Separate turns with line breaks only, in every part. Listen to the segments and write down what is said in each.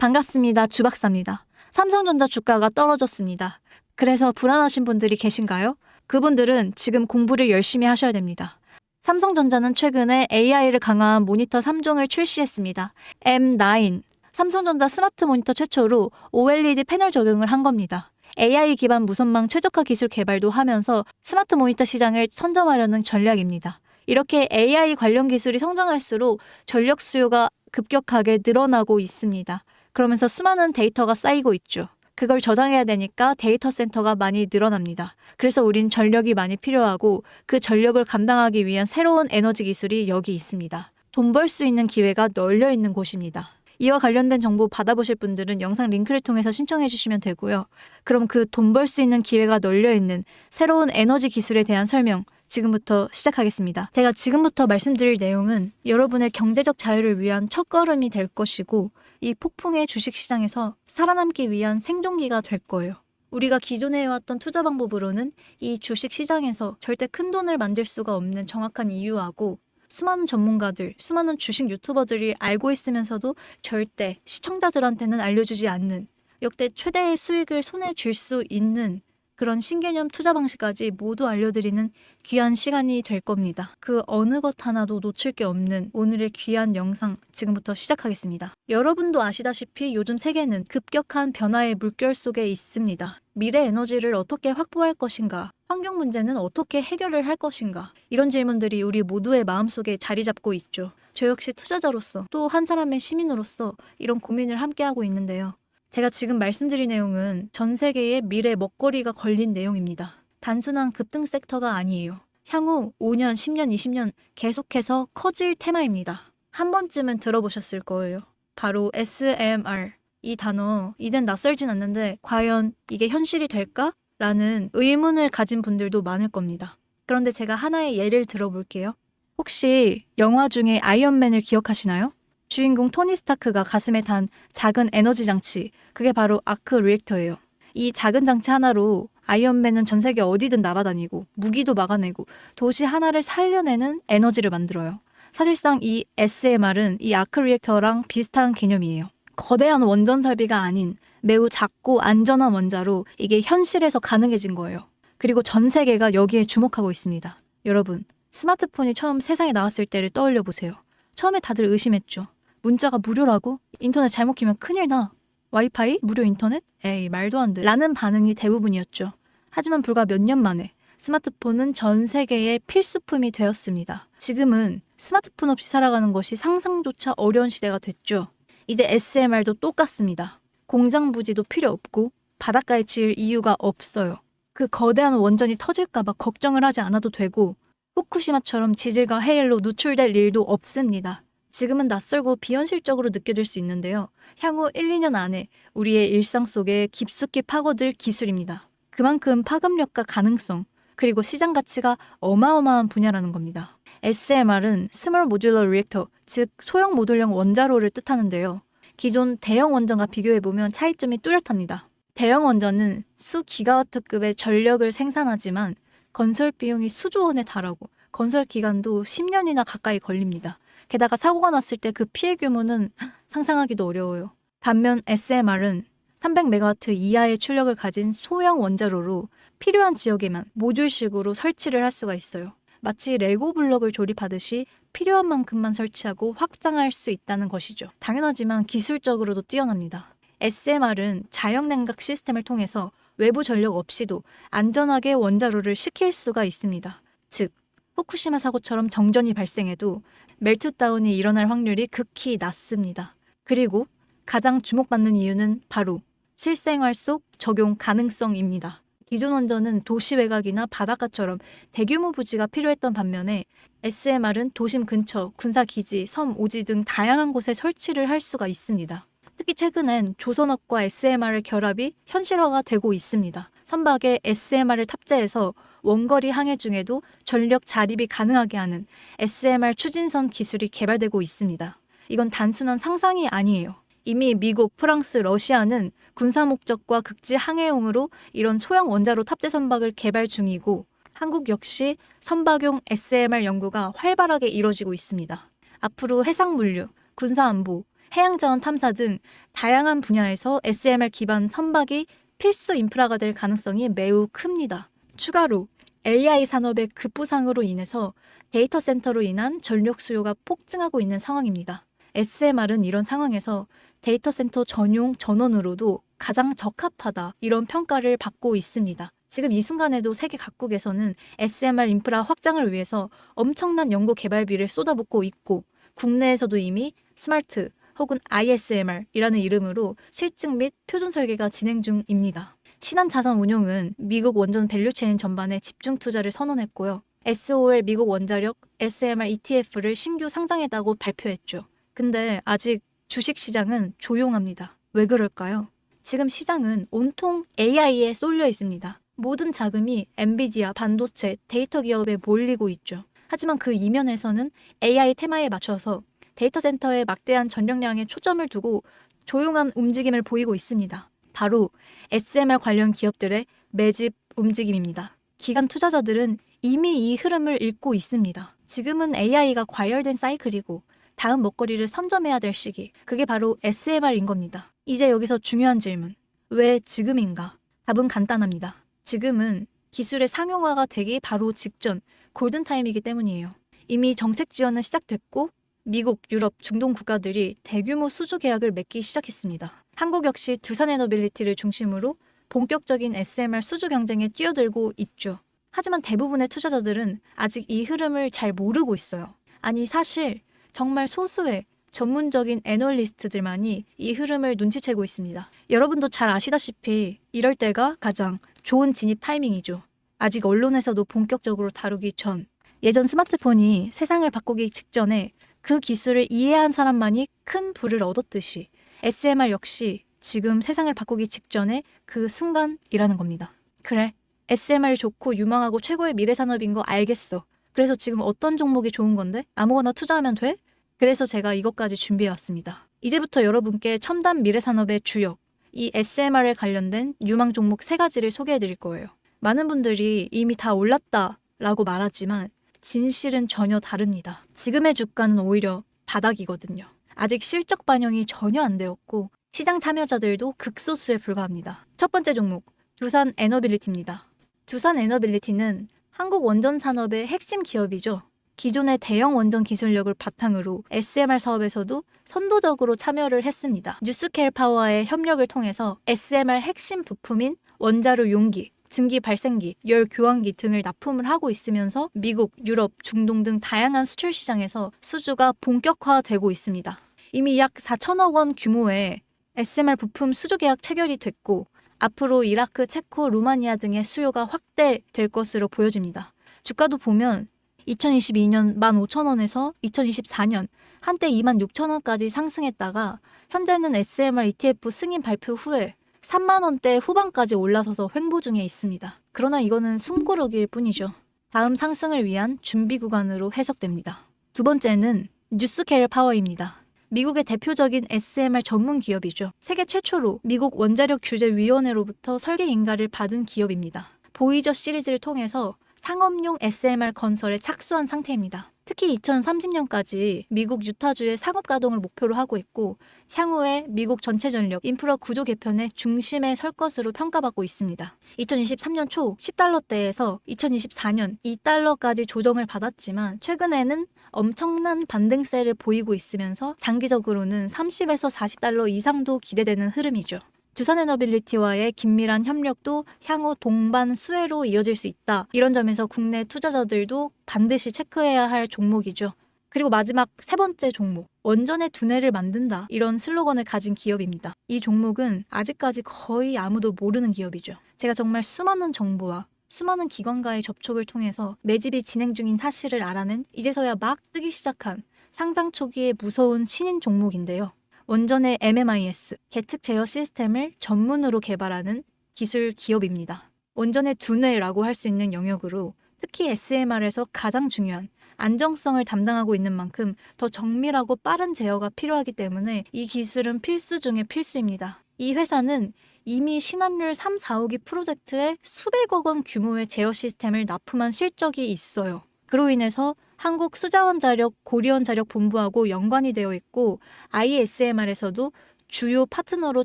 반갑습니다. 주박사입니다. 삼성전자 주가가 떨어졌습니다. 그래서 불안하신 분들이 계신가요? 그분들은 지금 공부를 열심히 하셔야 됩니다. 삼성전자는 최근에 AI를 강화한 모니터 3종을 출시했습니다. M9, 삼성전자 스마트 모니터 최초로 OLED 패널 적용을 한 겁니다. AI 기반 무선망 최적화 기술 개발도 하면서 스마트 모니터 시장을 선점하려는 전략입니다. 이렇게 AI 관련 기술이 성장할수록 전력 수요가 급격하게 늘어나고 있습니다. 그러면서 수많은 데이터가 쌓이고 있죠. 그걸 저장해야 되니까 데이터 센터가 많이 늘어납니다. 그래서 우린 전력이 많이 필요하고 그 전력을 감당하기 위한 새로운 에너지 기술이 여기 있습니다. 돈 벌 수 있는 기회가 널려 있는 곳입니다. 이와 관련된 정보 받아보실 분들은 영상 링크를 통해서 신청해 주시면 되고요. 그럼 그 돈 벌 수 있는 기회가 널려 있는 새로운 에너지 기술에 대한 설명 지금부터 시작하겠습니다. 제가 지금부터 말씀드릴 내용은 여러분의 경제적 자유를 위한 첫걸음이 될 것이고 이 폭풍의 주식시장에서 살아남기 위한 생존기가 될 거예요. 우리가 기존에 해왔던 투자 방법으로는 이 주식시장에서 절대 큰 돈을 만들 수가 없는 정확한 이유하고 수많은 전문가들, 수많은 주식 유튜버들이 알고 있으면서도 절대 시청자들한테는 알려주지 않는 역대 최대의 수익을 손에 쥘 수 있는 그런 신개념 투자 방식까지 모두 알려드리는 귀한 시간이 될 겁니다. 그 어느 것 하나도 놓칠 게 없는 오늘의 귀한 영상 지금부터 시작하겠습니다. 여러분도 아시다시피 요즘 세계는 급격한 변화의 물결 속에 있습니다. 미래 에너지를 어떻게 확보할 것인가? 환경 문제는 어떻게 해결을 할 것인가? 이런 질문들이 우리 모두의 마음속에 자리 잡고 있죠. 저 역시 투자자로서 또 한 사람의 시민으로서 이런 고민을 함께하고 있는데요. 제가 지금 말씀드릴 내용은 전 세계의 미래 먹거리가 걸린 내용입니다. 단순한 급등 섹터가 아니에요. 향후 5년, 10년, 20년 계속해서 커질 테마입니다. 한 번쯤은 들어보셨을 거예요. 바로 SMR. 이 단어 이젠 낯설진 않는데 과연 이게 현실이 될까? 라는 의문을 가진 분들도 많을 겁니다. 그런데 제가 하나의 예를 들어볼게요. 혹시 영화 중에 아이언맨을 기억하시나요? 주인공 토니 스타크가 가슴에 단 작은 에너지 장치, 그게 바로 아크 리액터예요. 이 작은 장치 하나로 아이언맨은 전 세계 어디든 날아다니고 무기도 막아내고 도시 하나를 살려내는 에너지를 만들어요. 사실상 이 SMR은 이 아크 리액터랑 비슷한 개념이에요. 거대한 원전 설비가 아닌 매우 작고 안전한 원자로 이게 현실에서 가능해진 거예요. 그리고 전 세계가 여기에 주목하고 있습니다. 여러분, 스마트폰이 처음 세상에 나왔을 때를 떠올려 보세요. 처음에 다들 의심했죠. 문자가 무료라고? 인터넷 잘못 키면 큰일 나. 와이파이? 무료 인터넷? 에이, 말도 안 돼. 라는 반응이 대부분이었죠. 하지만 불과 몇 년 만에 스마트폰은 전 세계의 필수품이 되었습니다. 지금은 스마트폰 없이 살아가는 것이 상상조차 어려운 시대가 됐죠. 이제 SMR도 똑같습니다. 공장 부지도 필요 없고 바닷가에 지을 이유가 없어요. 그 거대한 원전이 터질까봐 걱정을 하지 않아도 되고 후쿠시마처럼 지질과 해일로 누출될 일도 없습니다. 지금은 낯설고 비현실적으로 느껴질 수 있는데요. 향후 1, 2년 안에 우리의 일상 속에 깊숙이 파고들 기술입니다. 그만큼 파급력과 가능성, 그리고 시장 가치가 어마어마한 분야라는 겁니다. SMR은 스몰 모듈러 리액터, 즉 소형 모듈형 원자로를 뜻하는데요. 기존 대형 원전과 비교해보면 차이점이 뚜렷합니다. 대형 원전은 수 기가와트급의 전력을 생산하지만 건설 비용이 수조 원에 달하고 건설 기간도 10년이나 가까이 걸립니다. 게다가 사고가 났을 때 그 피해 규모는 상상하기도 어려워요. 반면 SMR은 300메가와트 이하의 출력을 가진 소형 원자로로 필요한 지역에만 모듈식으로 설치를 할 수가 있어요. 마치 레고 블록을 조립하듯이 필요한 만큼만 설치하고 확장할 수 있다는 것이죠. 당연하지만 기술적으로도 뛰어납니다. SMR은 자연냉각 시스템을 통해서 외부 전력 없이도 안전하게 원자로를 식힐 수가 있습니다. 즉, 후쿠시마 사고처럼 정전이 발생해도 멜트다운이 일어날 확률이 극히 낮습니다. 그리고 가장 주목받는 이유는 바로 실생활 속 적용 가능성입니다. 기존 원전은 도시 외곽이나 바닷가처럼 대규모 부지가 필요했던 반면에 SMR은 도심 근처, 군사기지, 섬, 오지 등 다양한 곳에 설치를 할 수가 있습니다. 특히 최근엔 조선업과 SMR의 결합이 현실화가 되고 있습니다. 선박에 SMR을 탑재해서 원거리 항해 중에도 전력 자립이 가능하게 하는 SMR 추진선 기술이 개발되고 있습니다. 이건 단순한 상상이 아니에요. 이미 미국, 프랑스, 러시아는 군사 목적과 극지 항해용으로 이런 소형 원자로 탑재 선박을 개발 중이고 한국 역시 선박용 SMR 연구가 활발하게 이뤄지고 있습니다. 앞으로 해상물류, 군사안보, 해양자원 탐사 등 다양한 분야에서 SMR 기반 선박이 필수 인프라가 될 가능성이 매우 큽니다. 추가로 AI 산업의 급부상으로 인해서 데이터 센터로 인한 전력 수요가 폭증하고 있는 상황입니다. SMR은 이런 상황에서 데이터 센터 전용 전원으로도 가장 적합하다 이런 평가를 받고 있습니다. 지금 이 순간에도 세계 각국에서는 SMR 인프라 확장을 위해서 엄청난 연구 개발비를 쏟아붓고 있고 국내에서도 이미 스마트 혹은 ISMR이라는 이름으로 실증 및 표준 설계가 진행 중입니다. 신한자산운용은 미국 원전 밸류체인 전반에 집중 투자를 선언했고요. SOL 미국 원자력 SMR ETF를 신규 상장했다고 발표했죠. 근데 아직 주식시장은 조용합니다. 왜 그럴까요? 지금 시장은 온통 AI에 쏠려 있습니다. 모든 자금이 엔비디아, 반도체, 데이터 기업에 몰리고 있죠. 하지만 그 이면에서는 AI 테마에 맞춰서 데이터 센터에 막대한 전력량에 초점을 두고 조용한 움직임을 보이고 있습니다. 바로 SMR 관련 기업들의 매집 움직임입니다. 기관 투자자들은 이미 이 흐름을 읽고 있습니다. 지금은 AI가 과열된 사이클이고 다음 먹거리를 선점해야 될 시기, 그게 바로 SMR인 겁니다. 이제 여기서 중요한 질문, 왜 지금인가? 답은 간단합니다. 지금은 기술의 상용화가 되기 바로 직전 골든타임이기 때문이에요. 이미 정책 지원은 시작됐고 미국, 유럽, 중동 국가들이 대규모 수주 계약을 맺기 시작했습니다. 한국 역시 두산에너빌리티를 중심으로 본격적인 SMR 수주 경쟁에 뛰어들고 있죠. 하지만 대부분의 투자자들은 아직 이 흐름을 잘 모르고 있어요. 아니 사실 정말 소수의 전문적인 애널리스트들만이 이 흐름을 눈치채고 있습니다. 여러분도 잘 아시다시피 이럴 때가 가장 좋은 진입 타이밍이죠. 아직 언론에서도 본격적으로 다루기 전, 예전 스마트폰이 세상을 바꾸기 직전에 그 기술을 이해한 사람만이 큰 부를 얻었듯이 SMR 역시 지금 세상을 바꾸기 직전에 그 순간이라는 겁니다. 그래, SMR이 좋고 유망하고 최고의 미래 산업인 거 알겠어. 그래서 지금 어떤 종목이 좋은 건데? 아무거나 투자하면 돼? 그래서 제가 이것까지 준비해왔습니다. 이제부터 여러분께 첨단 미래 산업의 주역, 이 SMR에 관련된 유망 종목 3가지를 소개해드릴 거예요. 많은 분들이 이미 다 올랐다라고 말하지만 진실은 전혀 다릅니다. 지금의 주가는 오히려 바닥이거든요. 아직 실적 반영이 전혀 안 되었고 시장 참여자들도 극소수에 불과합니다. 첫 번째 종목, 두산에너빌리티입니다. 두산에너빌리티는 한국 원전 산업의 핵심 기업이죠. 기존의 대형 원전 기술력을 바탕으로 SMR 사업에서도 선도적으로 참여를 했습니다. 뉴스케일 파워와의 협력을 통해서 SMR 핵심 부품인 원자로 용기, 증기 발생기, 열 교환기 등을 납품을 하고 있으면서 미국, 유럽, 중동 등 다양한 수출 시장에서 수주가 본격화되고 있습니다. 이미 약 4천억 원 규모의 SMR 부품 수주 계약 체결이 됐고 앞으로 이라크, 체코, 루마니아 등의 수요가 확대될 것으로 보여집니다. 주가도 보면 2022년 15,000원에서 2024년 한때 26,000원까지 상승했다가 현재는 SMR ETF 승인 발표 후에 3만원대 후반까지 올라서서 횡보 중에 있습니다. 그러나 이거는 숨고르기일 뿐이죠. 다음 상승을 위한 준비 구간으로 해석됩니다. 두 번째는 뉴스케일 파워입니다. 미국의 대표적인 SMR 전문 기업이죠. 세계 최초로 미국 원자력 규제위원회로부터 설계 인가를 받은 기업입니다. 보이저 시리즈를 통해서 상업용 SMR 건설에 착수한 상태입니다. 특히 2030년까지 미국 유타주의 상업 가동을 목표로 하고 있고 향후에 미국 전체 전력 인프라 구조 개편의 중심에 설 것으로 평가받고 있습니다. 2023년 초 10달러대에서 2024년 2달러까지 조정을 받았지만 최근에는 엄청난 반등세를 보이고 있으면서 장기적으로는 30에서 40달러 이상도 기대되는 흐름이죠. 두산에너빌리티와의 긴밀한 협력도 향후 동반 수혜로 이어질 수 있다. 이런 점에서 국내 투자자들도 반드시 체크해야 할 종목이죠. 그리고 마지막 3번째 종목, 원전의 두뇌를 만든다. 이런 슬로건을 가진 기업입니다. 이 종목은 아직까지 거의 아무도 모르는 기업이죠. 제가 정말 수많은 정보와 수많은 기관과의 접촉을 통해서 매집이 진행 중인 사실을 알아낸 이제서야 막 뜨기 시작한 상장 초기의 무서운 신인 종목인데요. 원전의 MMIS, 계측 제어 시스템을 전문으로 개발하는 기술 기업입니다. 원전의 두뇌라고 할 수 있는 영역으로 특히 SMR에서 가장 중요한 안정성을 담당하고 있는 만큼 더 정밀하고 빠른 제어가 필요하기 때문에 이 기술은 필수 중의 필수입니다. 이 회사는 이미 신한율 3, 4호기 프로젝트에 수백억 원 규모의 제어 시스템을 납품한 실적이 있어요. 그로 인해서 한국수자원자력 고리원자력본부하고 연관이 되어 있고 ISMR에서도 주요 파트너로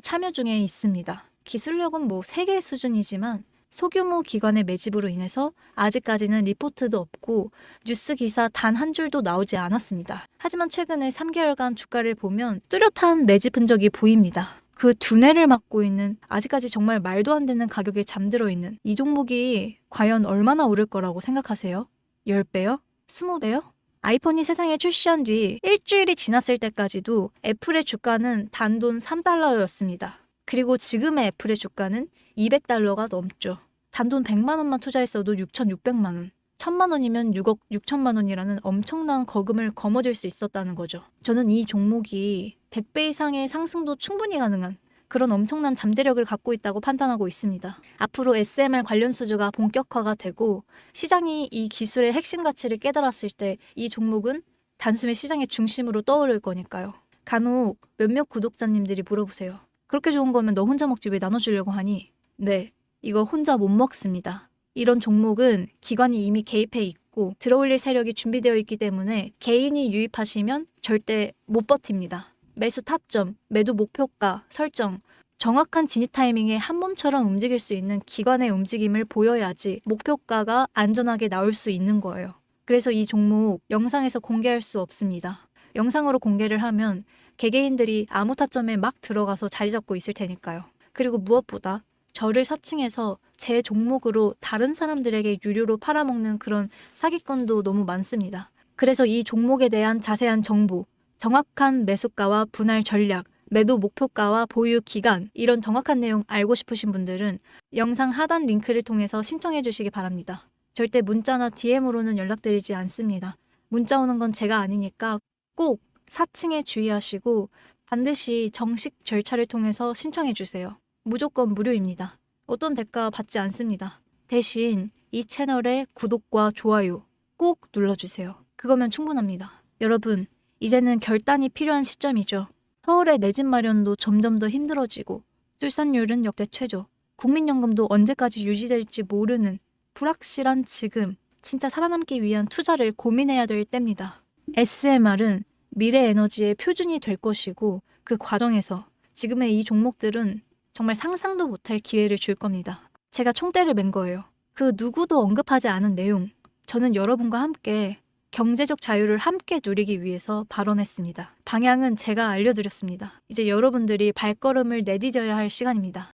참여 중에 있습니다. 기술력은 세계 수준이지만 소규모 기관의 매집으로 인해서 아직까지는 리포트도 없고 뉴스 기사 단 한 줄도 나오지 않았습니다. 하지만 최근에 3개월간 주가를 보면 뚜렷한 매집 흔적이 보입니다. 그 두뇌를 맡고 있는 아직까지 정말 말도 안 되는 가격에 잠들어 있는 이 종목이 과연 얼마나 오를 거라고 생각하세요? 10배요? 20배요? 아이폰이 세상에 출시한 뒤 일주일이 지났을 때까지도 애플의 주가는 단돈 3달러였습니다. 그리고 지금의 애플의 주가는 200달러가 넘죠. 단돈 100만 원만 투자했어도 6,600만 원. 1,000만 원이면 6억 6천만 원이라는 엄청난 거금을 거머쥘 수 있었다는 거죠. 저는 이 종목이 100배 이상의 상승도 충분히 가능한 그런 엄청난 잠재력을 갖고 있다고 판단하고 있습니다. 앞으로 SMR 관련 수주가 본격화가 되고 시장이 이 기술의 핵심 가치를 깨달았을 때 이 종목은 단숨에 시장의 중심으로 떠오를 거니까요. 간혹 몇몇 구독자님들이 물어보세요. 그렇게 좋은 거면 너 혼자 먹지 왜 나눠주려고 하니? 네, 이거 혼자 못 먹습니다. 이런 종목은 기관이 이미 개입해 있고 들어올릴 세력이 준비되어 있기 때문에 개인이 유입하시면 절대 못 버팁니다. 매수 타점, 매도 목표가 설정, 정확한 진입 타이밍에 한 몸처럼 움직일 수 있는 기관의 움직임을 보여야지 목표가가 안전하게 나올 수 있는 거예요. 그래서 이 종목 영상에서 공개할 수 없습니다. 영상으로 공개를 하면 개개인들이 아무 타점에 막 들어가서 자리 잡고 있을 테니까요. 그리고 무엇보다 저를 사칭해서 제 종목으로 다른 사람들에게 유료로 팔아먹는 그런 사기꾼도 너무 많습니다. 그래서 이 종목에 대한 자세한 정보, 정확한 매수가와 분할 전략, 매도 목표가와 보유 기간 이런 정확한 내용 알고 싶으신 분들은 영상 하단 링크를 통해서 신청해 주시기 바랍니다. 절대 문자나 DM으로는 연락드리지 않습니다. 문자 오는 건 제가 아니니까 꼭 사칭에 주의하시고 반드시 정식 절차를 통해서 신청해 주세요. 무조건 무료입니다. 어떤 대가 받지 않습니다. 대신 이 채널의 구독과 좋아요 꼭 눌러주세요. 그거면 충분합니다. 여러분, 이제는 결단이 필요한 시점이죠. 서울의 내 집 마련도 점점 더 힘들어지고 출산율은 역대 최저, 국민연금도 언제까지 유지될지 모르는 불확실한 지금 진짜 살아남기 위한 투자를 고민해야 될 때입니다. SMR은 미래 에너지의 표준이 될 것이고 그 과정에서 지금의 이 종목들은 정말 상상도 못할 기회를 줄 겁니다. 제가 총대를 맨 거예요. 그 누구도 언급하지 않은 내용, 저는 여러분과 함께 경제적 자유를 함께 누리기 위해서 발언했습니다. 방향은 제가 알려드렸습니다. 이제 여러분들이 발걸음을 내디뎌야 할 시간입니다.